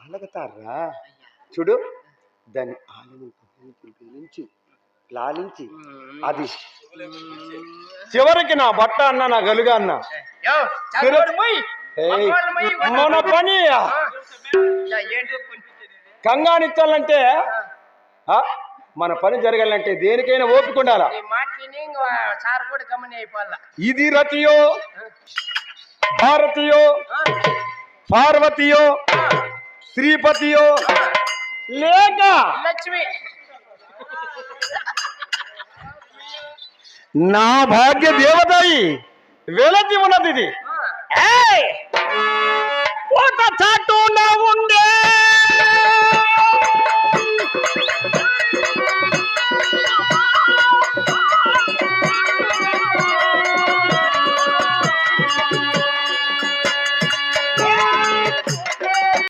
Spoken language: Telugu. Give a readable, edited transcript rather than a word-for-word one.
అలగతారా చూడు, దాన్ని ఆలించి లాలించి అది చివరికి నా బట్ట అన్న నా గలుగా అన్న మన పని కంగానిచ్చాలంటే మన పని జరగాలంటే దేనికైనా ఓపిక ఉండాలా. ఇది రతియో భారతియో పార్వతియో శ్రీపతియో లేక లక్ష్మి నా భాగ్య దేవతాయి వెలతి ఉన్నది. ఇది ఒక చాటు ఉండ